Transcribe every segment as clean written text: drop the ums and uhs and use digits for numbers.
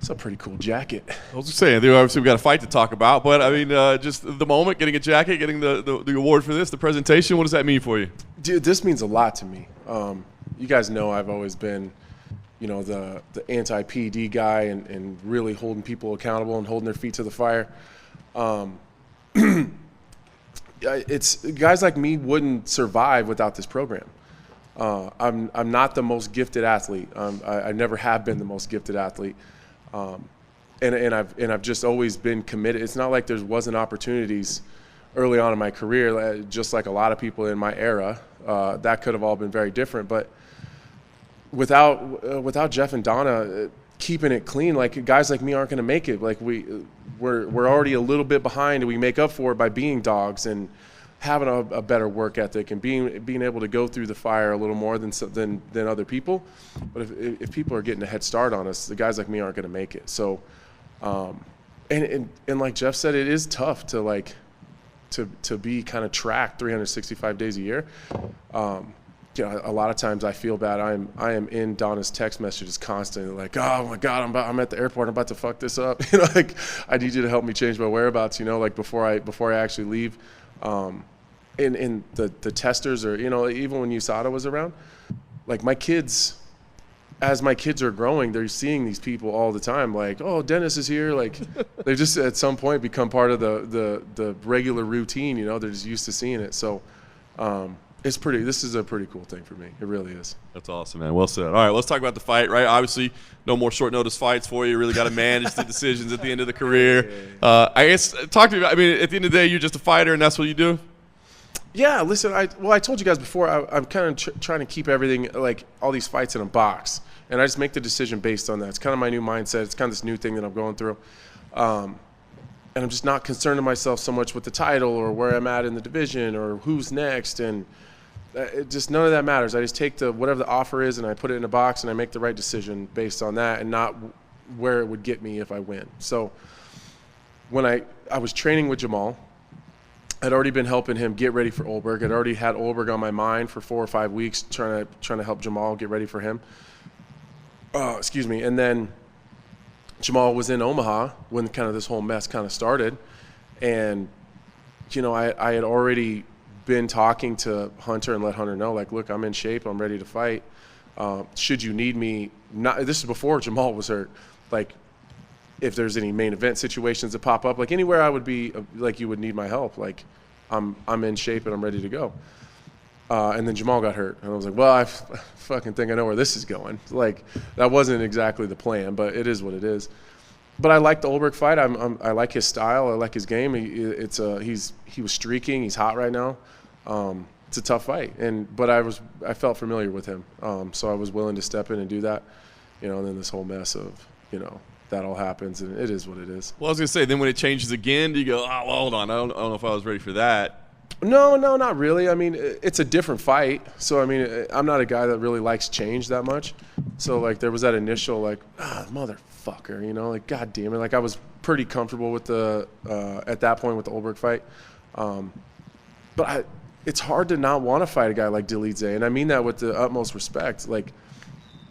It's a pretty cool jacket. I was just saying, obviously we got a fight to talk about, but I mean, just the moment, getting a jacket, getting the award for this, the presentation, what does that mean for you? Dude, this means a lot to me. You guys know I've always been, the anti-PD guy and really holding people accountable and holding their feet to the fire. It's guys like me wouldn't survive without this program. I'm not the most gifted athlete. I never have been the most gifted athlete, and I've just always been committed. It's not like there wasn't opportunities early on in my career, just like a lot of people in my era. That could have all been very different, but without Jeff and Donna keeping it clean, like guys like me aren't going to make it. Like we're already a little bit behind, and we make up for it by being dogs and having a better work ethic and being able to go through the fire a little more than other people. But if people are getting a head start on us, the guys like me aren't going to make it. So, and like Jeff said, it is tough to be kind of tracked 365 days a year. A lot of times I feel bad. I am in Donna's text messages constantly, like, oh my God, I'm at the airport, I'm about to fuck this up. Like I need you to help me change my whereabouts. Like before I actually leave. And the testers, or even when USADA was around, like as my kids are growing, they're seeing these people all the time, like, oh, Dennis is here. Like they just at some point become part of the regular routine. They're just used to seeing it. So this is a pretty cool thing for me. It really is. That's awesome, man. Well said. All right, let's talk about the fight, right? Obviously, no more short notice fights for you. You really got to manage the decisions at the end of the career. I guess, talk to me about, at the end of the day, you're just a fighter and that's what you do? Yeah, listen, I told you guys before, I'm kind of trying to keep everything, like all these fights in a box. And I just make the decision based on that. It's kind of my new mindset. It's kind of this new thing that I'm going through. And I'm just not concerned to myself so much with the title or where I'm at in the division or who's next. And just none of that matters. I just take whatever the offer is and I put it in a box and I make the right decision based on that and not where it would get me if I win. So when I was training with Jamal, I'd already been helping him get ready for Olberg. I'd already had Olberg on my mind for 4 or 5 weeks trying to help Jamal get ready for him. And then Jamal was in Omaha when kind of this whole mess kind of started. And, I had already been talking to Hunter and let Hunter know, like, look, I'm in shape. I'm ready to fight. Should you need me? This is before Jamal was hurt. Like, if there's any main event situations that pop up, like anywhere I would be, like you would need my help. Like, I'm in shape and I'm ready to go. And then Jamal got hurt, and I was like, well, I fucking think I know where this is going. Like, that wasn't exactly the plan, but it is what it is. But I like the Olberg fight. I like his style. I like his game. He was streaking. He's hot right now. It's a tough fight, but I felt familiar with him, so I was willing to step in and do that. And then this whole mess of that all happens, and it is what it is. Well, I was gonna say, then when it changes again, do you go, oh, well, hold on, I don't know if I was ready for that? No, not really. It's a different fight. So, I'm not a guy that really likes change that much. So, like, there was that initial, like, motherfucker, like, God damn it. Like, I was pretty comfortable with at that point with the Olberg fight. But it's hard to not want to fight a guy like Dolidze. And I mean that with the utmost respect. Like,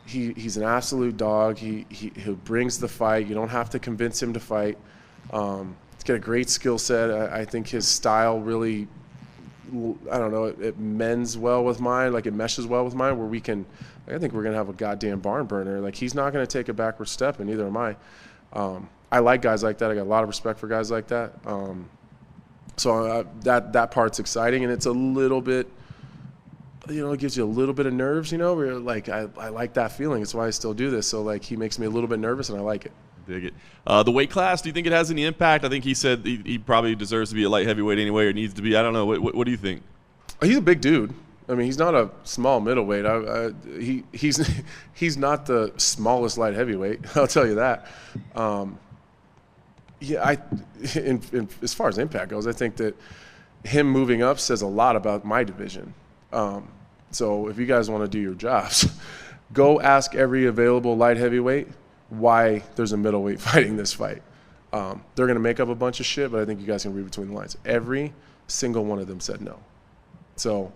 he's an absolute dog. He brings the fight. You don't have to convince him to fight. He's got a great skill set. I think his style really, I don't know, it mends well with mine. Like, it meshes well with mine where I think we're going to have a goddamn barn burner. Like, he's not going to take a backward step, and neither am I. I like guys like that. I got a lot of respect for guys like that. So that part's exciting, and it's a little bit, it gives you a little bit of nerves, where you're like, I like that feeling. It's why I still do this. So, like, he makes me a little bit nervous, and I like it. Dig it. The weight class, do you think it has any impact? I think he said he probably deserves to be a light heavyweight anyway, or needs to be. I don't know. What do you think? He's a big dude. He's not a small middleweight. He's not the smallest light heavyweight. I'll tell you that. As far as impact goes, I think that him moving up says a lot about my division. So if you guys want to do your jobs, go ask every available light heavyweight why there's a middleweight fighting this fight. They're going to make up a bunch of shit, but I think you guys can read between the lines. Every single one of them said no. So,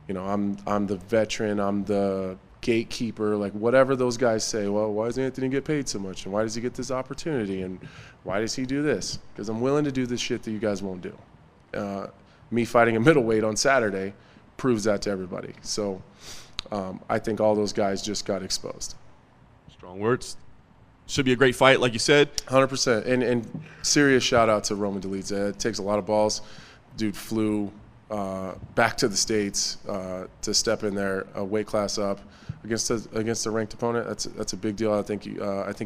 I'm the veteran. I'm the gatekeeper, like whatever those guys say. Well, why does Anthony get paid so much, and why does he get this opportunity, and why does he do this? Because I'm willing to do this shit that you guys won't do. Me fighting a middleweight on Saturday proves that to everybody. So I think all those guys just got exposed. Strong words. Should be a great fight, like you said. 100%. And serious shout out to Roman Dolidze. It takes a lot of balls. Dude flew back to the States to step in there, a weight class up against a ranked opponent. That's a big deal. I think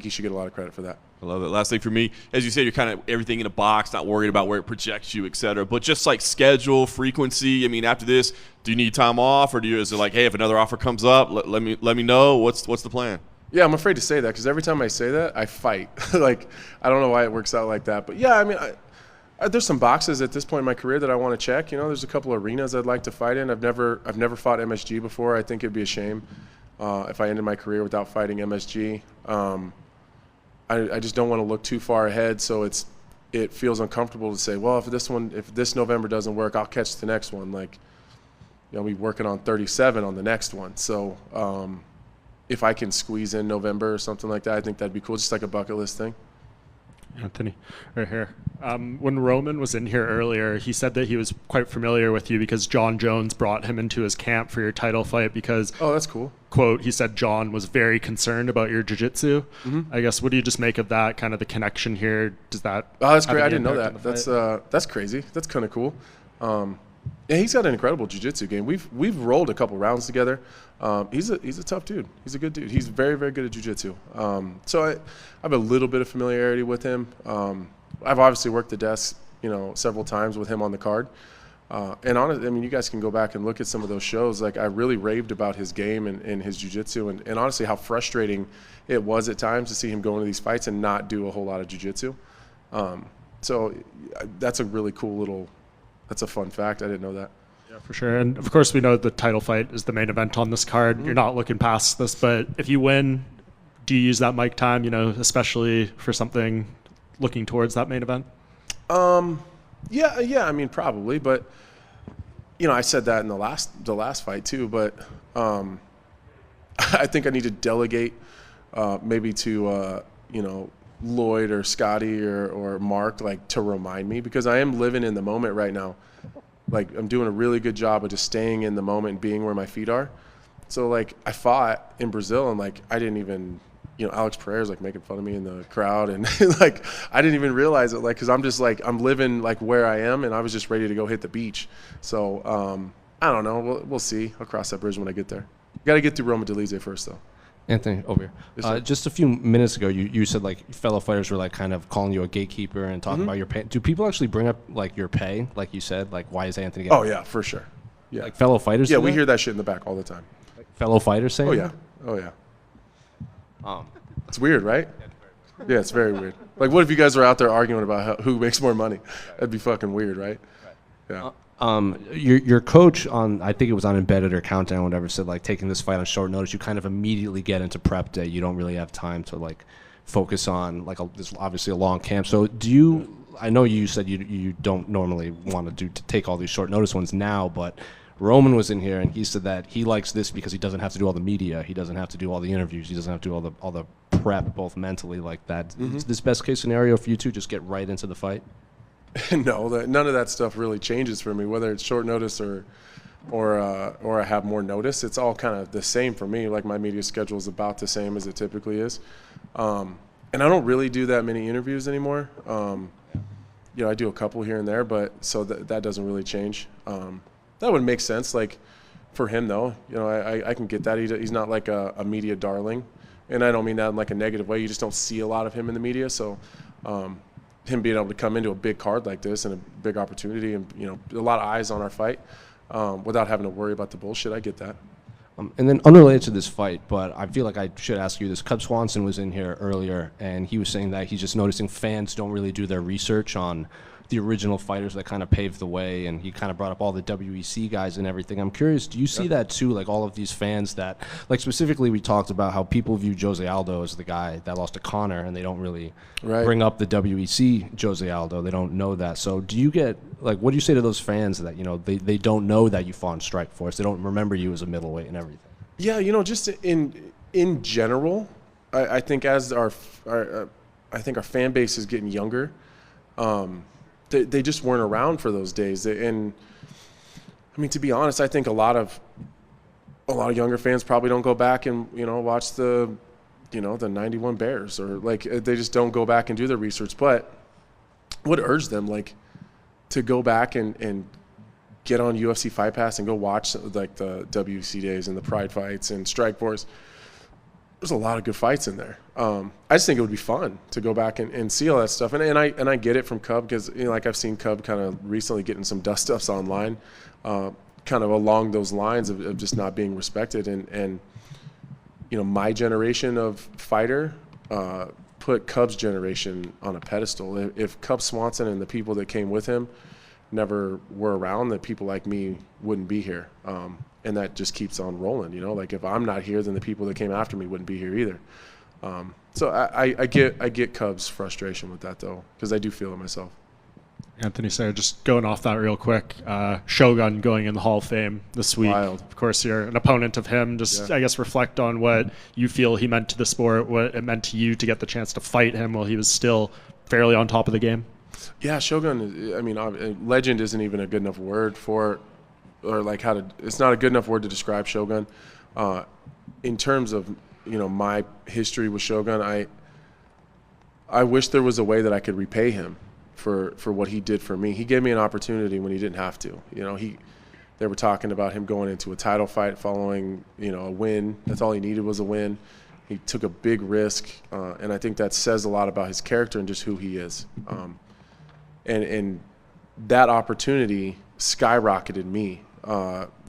he should get a lot of credit for that. I love it. Last thing for me, as you said, you're kind of everything in a box, not worried about where it projects you, et cetera. But just like schedule, frequency. I mean, after this, do you need time off, or is it like, hey, if another offer comes up, let me know. What's the plan? Yeah, I'm afraid to say that because every time I say that, I fight. Like, I don't know why it works out like that. But yeah, I mean, there's some boxes at this point in my career that I want to check. You know, there's a couple arenas I'd like to fight in. I've never fought MSG before. I think it'd be a shame if I ended my career without fighting MSG. I just don't want to look too far ahead, so it feels uncomfortable to say, well, if this November doesn't work, I'll catch the next one. Like, you know, I'll be working on 37 on the next one. So if I can squeeze in November or something like that, I think that'd be cool, just like a bucket list thing. Anthony, right here. When Roman was in here earlier, he said that he was quite familiar with you because John Jones brought him into his camp for your title fight because, oh, that's cool. Quote, he said John was very concerned about your jiu-jitsu. Mm-hmm. I guess, what do you just make of that, kind of the connection here? Does that Oh, that's great. I didn't know that. That's crazy. That's kind of cool. Yeah, he's got an incredible jiu-jitsu game. We've rolled a couple rounds together. He's a tough dude. He's a good dude. He's very, very good at jiu-jitsu. So I have a little bit of familiarity with him. I've obviously worked the desk, several times with him on the card. And honestly, I mean, you guys can go back and look at some of those shows. Like, I really raved about his game and his jiu-jitsu, and honestly how frustrating it was at times to see him go into these fights and not do a whole lot of jiu-jitsu. So that's a really cool that's a fun fact. I didn't know that. Yeah, for sure. And of course, we know the title fight is the main event on this card. Mm-hmm. You're not looking past this, but if you win, do you use that mic time, especially for something looking towards that main event? Yeah, I mean, probably, but I said that in the last fight too, but I think I need to delegate maybe to Lloyd or Scotty or Mark, like, to remind me, because I am living in the moment right now. Like, I'm doing a really good job of just staying in the moment and being where my feet are. So, like, I fought in Brazil and, like, I didn't even, Alex Pereira's, like, making fun of me in the crowd, and like, I didn't even realize it, like, because I'm just, like, I'm living, like, where I am, and I was just ready to go hit the beach. So I don't know, we'll see. I'll cross that bridge when I get there. Got to get through Roman Dolidze first, though. Anthony, over here. Yes, just a few minutes ago, you said, like, fellow fighters were, like, kind of calling you a gatekeeper and talking about your pay. Do people actually bring up, like, your pay, like you said? Like, why is Anthony getting Oh, yeah, for sure. Yeah. Like, fellow fighters Yeah, do we that? hear that shit in the back all the time. Like, fellow fighters saying Oh, yeah. that? Oh, yeah. It's weird, right? Yeah, it's very weird. Like, what if you guys were out there arguing about who makes more money? That'd be fucking weird, right? Yeah. Your coach on, I think it was on Embedded or Countdown, whatever, said, like, taking this fight on short notice, you kind of immediately get into prep day. You don't really have time to, like, focus on, like, this obviously a long camp. So I know you said you don't normally want to take all these short notice ones now, but Roman was in here and he said that he likes this because he doesn't have to do all the media. He doesn't have to do all the interviews. He doesn't have to do all the prep, both mentally like that. Mm-hmm. Is this best case scenario for you two, just get right into the fight? No, none of that stuff really changes for me, whether it's short notice or I have more notice. It's all kind of the same for me. Like, my media schedule is about the same as it typically is. And I don't really do that many interviews anymore. I do a couple here and there, but so that doesn't really change. That would make sense, like, for him, though. I can get that. He's not like a media darling, and I don't mean that in, like, a negative way. You just don't see a lot of him in the media, so him being able to come into a big card like this and a big opportunity and, a lot of eyes on our fight without having to worry about the bullshit, I get that. And then unrelated to this fight, but I feel like I should ask you this. Cub Swanson was in here earlier, and he was saying that he's just noticing fans don't really do their research on the original fighters that kind of paved the way, and he kind of brought up all the WEC guys and everything. I'm curious, do you see that too, like all of these fans that, like, specifically we talked about how people view Jose Aldo as the guy that lost to Conor, and they don't really bring up the WEC Jose Aldo. They don't know that. So do you get, like, what do you say to those fans that, they don't know that you fought in Strikeforce? They don't remember you as a middleweight and everything? Yeah, just in general, I think as I think our fan base is getting younger. They just weren't around for those days, and I mean, to be honest, I think a lot of younger fans probably don't go back and watch the '91 Bears, or like they just don't go back and do their research. But would urge them to go back and get on UFC Fight Pass and go watch like the WC days and the Pride fights and Strike Force. There's a lot of good fights in there. I just think it would be fun to go back and see all that stuff. And I get it from Cub, because like I've seen Cub kind of recently getting some dust ups online, kind of along those lines of just not being respected. And my generation of fighter put Cub's generation on a pedestal. If Cub Swanson and the people that came with him never were around, that people like me wouldn't be here. And that just keeps on rolling, like if I'm not here, then the people that came after me wouldn't be here either. So I get Cubs' frustration with that, though, because I do feel it myself. Anthony Sayre, just going off that real quick, Shogun going in the Hall of Fame this week. Wild. Of course, you're an opponent of him. Just, Yeah. I guess, reflect on what you feel he meant to the sport, what it meant to you to get the chance to fight him while he was still fairly on top of the game. Yeah, Shogun, I mean, legend isn't even a good enough word for, or like it's not a good enough word to describe Shogun. In terms of, my history with Shogun, I wish there was a way that I could repay him for what he did for me. He gave me an opportunity when he didn't have to. They were talking about him going into a title fight following, a win. That's all he needed was a win. He took a big risk, and I think that says a lot about his character and just who he is. And that opportunity skyrocketed me.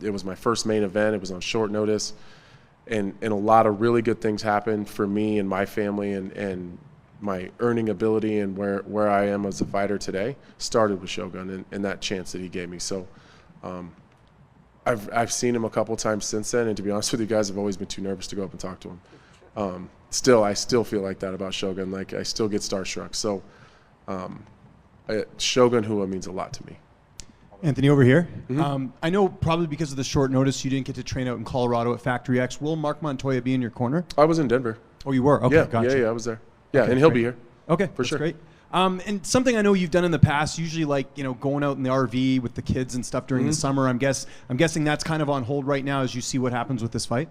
It was my first main event. It was on short notice, and a lot of really good things happened for me and my family, and my earning ability and where I am as a fighter today started with Shogun and that chance that he gave me. So I've seen him a couple times since then, and to be honest with you guys, I've always been too nervous to go up and talk to him. I still feel like that about Shogun. Like, I still get starstruck. So Shogun Hua means a lot to me. Anthony, over here. Mm-hmm. I know probably because of the short notice you didn't get to train out in Colorado at Factory X. Will Mark Montoya be in your corner? I was in Denver. Oh, you were? Okay, Yeah, gotcha. yeah, I was there. Yeah, Okay, and he'll great. be here. Okay, For that's sure. great. And something I know you've done in the past, usually like, going out in the RV with the kids and stuff during the summer. I'm guessing that's kind of on hold right now as you see what happens with this fight.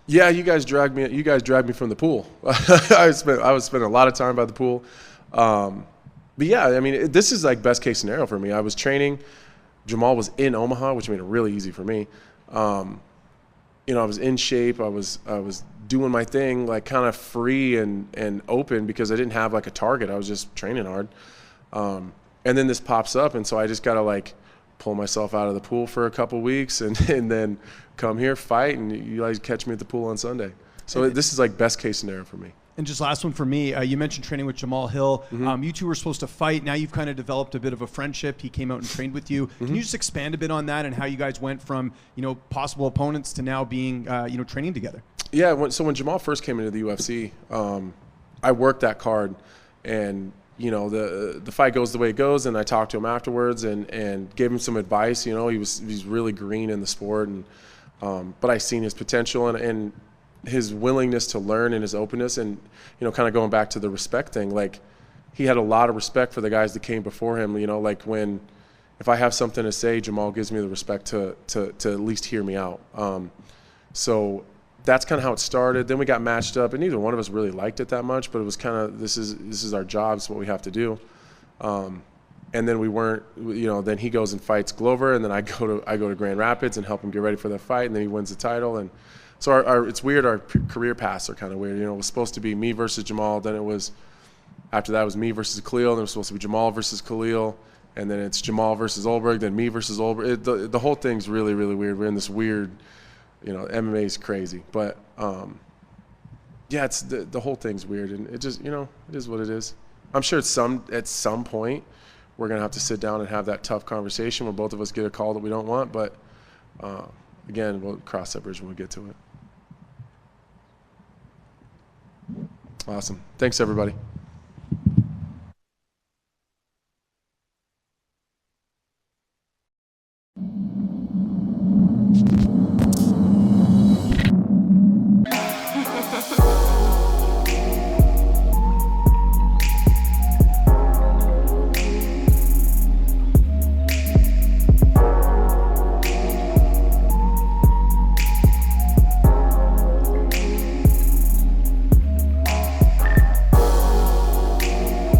Yeah, you guys dragged me from the pool. I was spending a lot of time by the pool. But yeah, I mean, this is like best case scenario for me. I was training. Jamal was in Omaha, which made it really easy for me. I was in shape. I was doing my thing, like kind of free and open, because I didn't have like a target. I was just training hard. And then this pops up, and so I just got to like pull myself out of the pool for a couple weeks and then come here, fight, and you guys catch me at the pool on Sunday. So this is like best case scenario for me. And just last one for me, you mentioned training with Jamal Hill. You two were supposed to fight. Now you've kind of developed a bit of a friendship. He came out and trained with you. Can you just expand a bit on that and how you guys went from, possible opponents to now being, training together? Yeah, when Jamal first came into the UFC, I worked that card, and the fight goes the way it goes, and I talked to him afterwards and gave him some advice. He's really green in the sport, and but I seen his potential and his willingness to learn and his openness, and kind of going back to the respect thing. Like, he had a lot of respect for the guys that came before him. Like if I have something to say, Jamal gives me the respect to at least hear me out. So that's kind of how it started. Then we got matched up, and neither one of us really liked it that much, but it was kind of, this is our job, it's what we have to do. And then we weren't, then he goes and fights Glover, and then I go to Grand Rapids and help him get ready for that fight, and then he wins the title. And so it's weird, our career paths are kind of weird. It was supposed to be me versus Jamal, then after that it was me versus Khalil, then it was supposed to be Jamal versus Khalil, and then it's Jamal versus Olberg, then me versus Olberg. The whole thing's really, really weird. We're in this weird, MMA is crazy, but yeah, it's the whole thing's weird, and it just, it is what it is. I'm sure at some point we're gonna have to sit down and have that tough conversation where both of us get a call that we don't want, but again, we'll cross that bridge when we get to it. Awesome. Thanks, everybody.